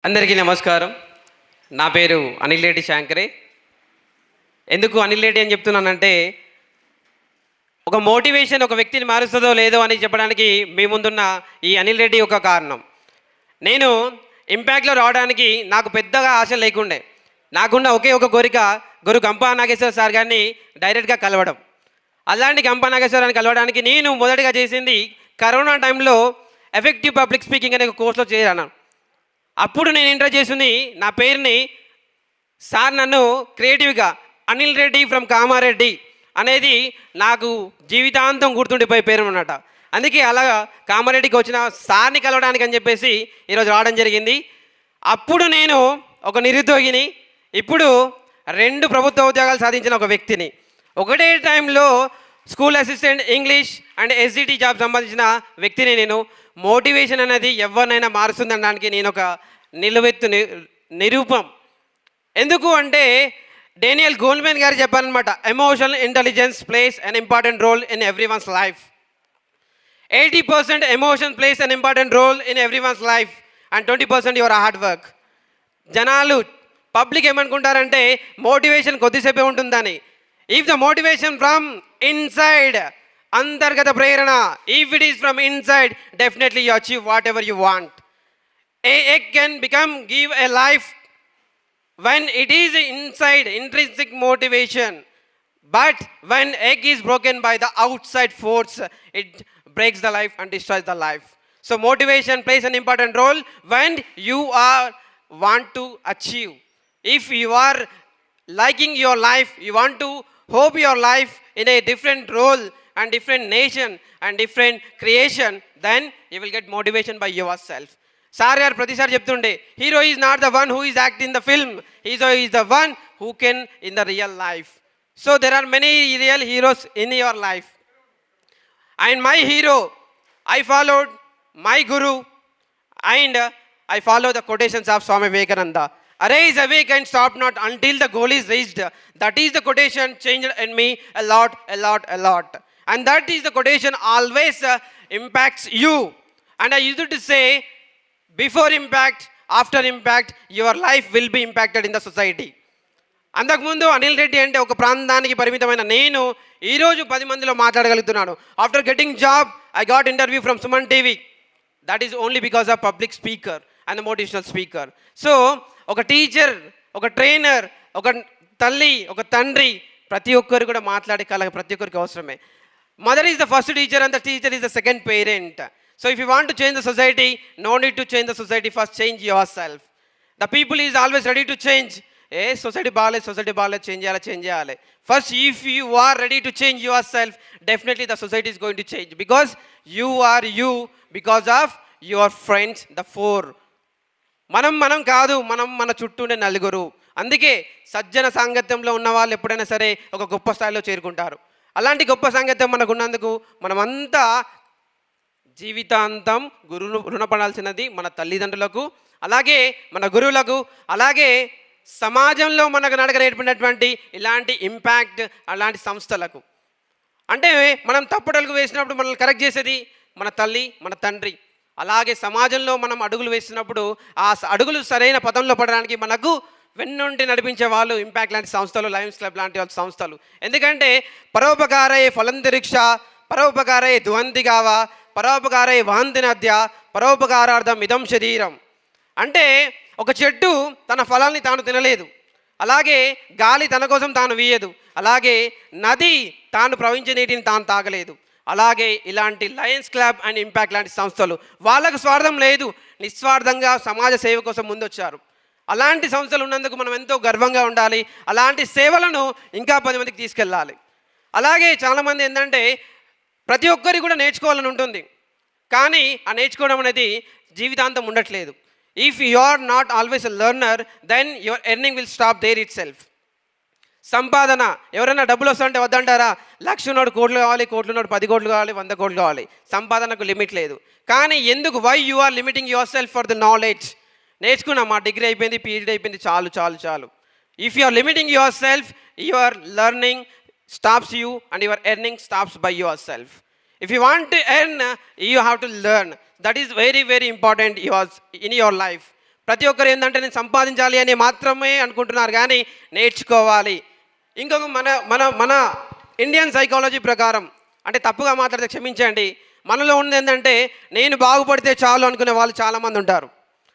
అందరికీ నమస్కారం. నా పేరు అనిల్ రెడ్డి శాంకరే. ఎందుకు అనిల్ రెడ్డి అని చెప్తున్నానంటే, ఒక మోటివేషన్ ఒక వ్యక్తిని మారుస్తుందో లేదో అని చెప్పడానికి మీ ముందున్న ఈ అనిల్ రెడ్డి ఒక కారణం. నేను ఇంపాక్ట్లో రావడానికి నాకు పెద్దగా ఆశ లేకుండే. నాకున్న ఒకే ఒక కోరిక గురు గంపా నాగేశ్వర సార్ గారిని డైరెక్ట్గా కలవడం. అలాంటి గంపా నాగేశ్వరాన్ని కలవడానికి నేను మొదటిగా చేసింది కరోనా టైంలో ఎఫెక్టివ్ పబ్లిక్ స్పీకింగ్ అనే ఒక కోర్సులో చేరాను. అప్పుడు నేను ఎంటర్ చేసింది నా పేరుని సార్ నన్ను క్రియేటివ్గా అనిల్ రెడ్డి ఫ్రమ్ కామారెడ్డి అనేది నాకు జీవితాంతం గుర్తుండిపోయే పేరు అన్నమాట. అందుకే అలా కామారెడ్డికి వచ్చిన సార్ని కలవడానికి అని చెప్పేసి ఈరోజు రావడం జరిగింది. అప్పుడు నేను ఒక నిరుద్యోగిని, ఇప్పుడు 2 ప్రభుత్వ ఉద్యోగాలు సాధించిన ఒక వ్యక్తిని. ఒకటే టైంలో school assistant English and SGT job సంబంధించిన వ్యక్తిని నేను. మోటివేషన్ అనేది ఎవరినైనా మారుస్తుందనడానికి నేను ఒక నిలువెత్తు నిరూపం. ఎందుకు అంటే డేనియల్ గోల్మెన్ గారు చెప్పారనమాట, emotional intelligence plays an important role in everyone's life. 80% emotion plays an important role in everyone's life and 20% your hard work. జనాలు పబ్లిక్ ఏమనుకుంటారంటే మోటివేషన్ కొద్దిసేపే ఉంటుందని. If the motivation from inside, అంతర్గత ప్రేరణ, if it is from inside, definitely you achieve what ever you want. A egg can give a life when it is inside intrinsic motivation, but when egg is broken by the outside force, it breaks the life and destroys the life. So motivation plays an important role when you want to achieve. If you are liking your life, you want to hope your life in a different role and different nation and different creation, then you will get motivation by yourself. Sir గారు ప్రతిసారి చెప్తుండే, hero is not the one who is act in the film, hero is the one who can in the real life. So there are many real heroes in your life. And my hero, I followed my guru and I follow the quotations of Swami Vivekananda. Arise, awake and stop not until the goal is reached. That is the quotation changed in me a lot. And that is the quotation always impacts you. And I used to say, before impact, after impact, your life will be impacted in the society. అంతకుముందు అనిల్ రెడ్డి అంటే ఒక ప్రాంతానికి పరిమితమైన నేను ఈరోజు 10 మందిలో మాట్లాడగలుగుతున్నాను. After getting job, I got interview from Suman TV. That is only because of public speaker and motivational speaker. So ఒక టీచర్, ఒక ట్రైనర్, ఒక తల్లి, ఒక తండ్రి, ప్రతి ఒక్కరు కూడా మాట్లాడే కళ ప్రతి ఒక్కరికి అవసరమే. Mother is the first teacher and the teacher is the second parent. So if you want to change the society, no need to change the society, first change yourself. The people is always ready to change. Society బాగాలేదు, change చేయాలి. First, if you are ready to change yourself, definitely the society is going to change. Because you are you, because of your friends, the 4. మనం కాదు, మన చుట్టూ ఉండే నలుగురు. అందుకే సజ్జన సాంగత్యంలో ఉన్న వాళ్ళు ఎప్పుడైనా సరే ఒక గొప్ప స్థాయిలో చేరుకుంటారు. అలాంటి గొప్ప సాంగత్యం మనకు ఉన్నందుకు మనమంతా జీవితాంతం రుణపడాల్సినది మన తల్లిదండ్రులకు, అలాగే మన గురువులకు, అలాగే సమాజంలో మనకు నేర్పినటువంటి ఇలాంటి ఇంపాక్ట్ అలాంటి సంస్థలకు. అంటే మనం తప్పుడలుగు వేసినప్పుడు మనల్ని కరెక్ట్ చేసేది మన తల్లి, మన తండ్రి. అలాగే సమాజంలో మనం అడుగులు వేసినప్పుడు ఆ అడుగులు సరైన పదంలో పడడానికి మనకు వెన్నుండి నడిపించే వాళ్ళు ఇంపాక్ట్ లాంటి సంస్థలు, లయన్స్ క్లబ్ లాంటి సంస్థలు. ఎందుకంటే పరోపకారే ఫలంతిరిక్ష, పరోపకారే ధ్వంతిగావ, పరోపకారే వహంతి నద్య, పరోపకారార్థం ఇదం శరీరం. అంటే ఒక చెట్టు తన ఫలాన్ని తాను తినలేదు, అలాగే గాలి తన కోసం తాను వీయదు, అలాగే నది తాను ప్రవహించే నీటిని తాను తాగలేదు. అలాగే ఇలాంటి లయన్స్ క్లబ్ అండ్ ఇంపాక్ట్ లాంటి సంస్థలు వాళ్ళకు స్వార్థం లేదు, నిస్వార్థంగా సమాజ సేవ కోసం ముందొచ్చారు. అలాంటి సంస్థలు ఉన్నందుకు మనం ఎంతో గర్వంగా ఉండాలి. అలాంటి సేవలను ఇంకా 10 మందికి తీసుకెళ్ళాలి. అలాగే చాలామంది ఏంటంటే ప్రతి ఒక్కరికి కూడా నేర్చుకోవాలని ఉంటుంది, కానీ ఆ నేర్చుకోవడం అనేది జీవితాంతం ఉండట్లేదు. If you are not always a learner, then your earning will stop there itself. సంపాదన, ఎవరైనా డబ్బులు వస్తుంటే వద్దంటారా? 1,00,000 ఉన్నోడు కోట్లు కావాలి, కోట్లు ఉన్నోడు 10 కోట్లు కావాలి, 100 కోట్లు కావాలి. సంపాదనకు లిమిట్ లేదు. కానీ ఎందుకు, why you are limiting yourself for the knowledge? నేర్చుకున్నా, మా డిగ్రీ అయిపోయింది, PhD అయిపోయింది, చాలు. If you are limiting yourself, your learning stops you and your earning stops by yourself. If you want to earn, you have to learn. That is very, very important in your life. ప్రతి ఒక్కరు ఏంటంటే నేను సంపాదించాలి అని మాత్రమే అనుకుంటున్నారు, కానీ నేర్చుకోవాలి. ఇంకొక మన మన మన ఇండియన్ సైకాలజీ ప్రకారం, అంటే తప్పుగా మాట్లాడితే క్షమించండి, మనలో ఉంది ఏంటంటే నేను బాగుపడితే చాలు అనుకునే వాళ్ళు చాలామంది ఉంటారు.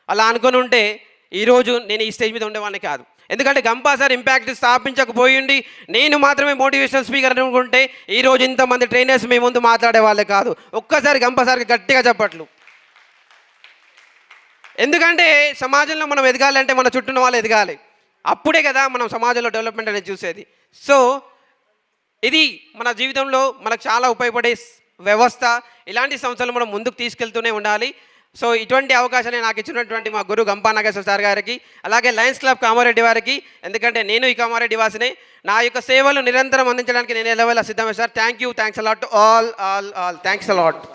అలా అనుకుని ఉంటే ఈరోజు నేను ఈ స్టేజ్ మీద ఉండేవాడిని కాదు. ఎందుకంటే గంపా సార్ ఇంపాక్ట్ స్థాపించకపోయింది, నేను మాత్రమే మోటివేషనల్ స్పీకర్ అనుకుంటే ఈరోజు ఇంతమంది ట్రైనర్స్ మీ ముందు మాట్లాడే వాళ్ళే కాదు. ఒక్కసారి గంపా సార్కి గట్టిగా చెప్పట్లు. ఎందుకంటే సమాజంలో మనం ఎదగాలంటే మన చుట్టూ వాళ్ళు ఎదగాలి, అప్పుడే కదా మనం సమాజంలో డెవలప్మెంట్ అనేది చూసేది. సో ఇది మన జీవితంలో మనకు చాలా ఉపయోగపడే వ్యవస్థ. ఇలాంటి సంస్థలు మనం ముందుకు తీసుకెళ్తూనే ఉండాలి. సో ఇటువంటి అవకాశాన్ని నాకు ఇచ్చినటువంటి మా గురు గంపా నాగేశ్వర సార్ గారికి, అలాగే లయన్స్ క్లబ్ కామారెడ్డి వారికి, ఎందుకంటే నేను ఈ కామారెడ్డి వాసినే, నా యొక్క సేవలు నిరంతరం అందించడానికి నేను ఎలవేళ సిద్ధమే sir. Thanks a lot to all thanks a lot.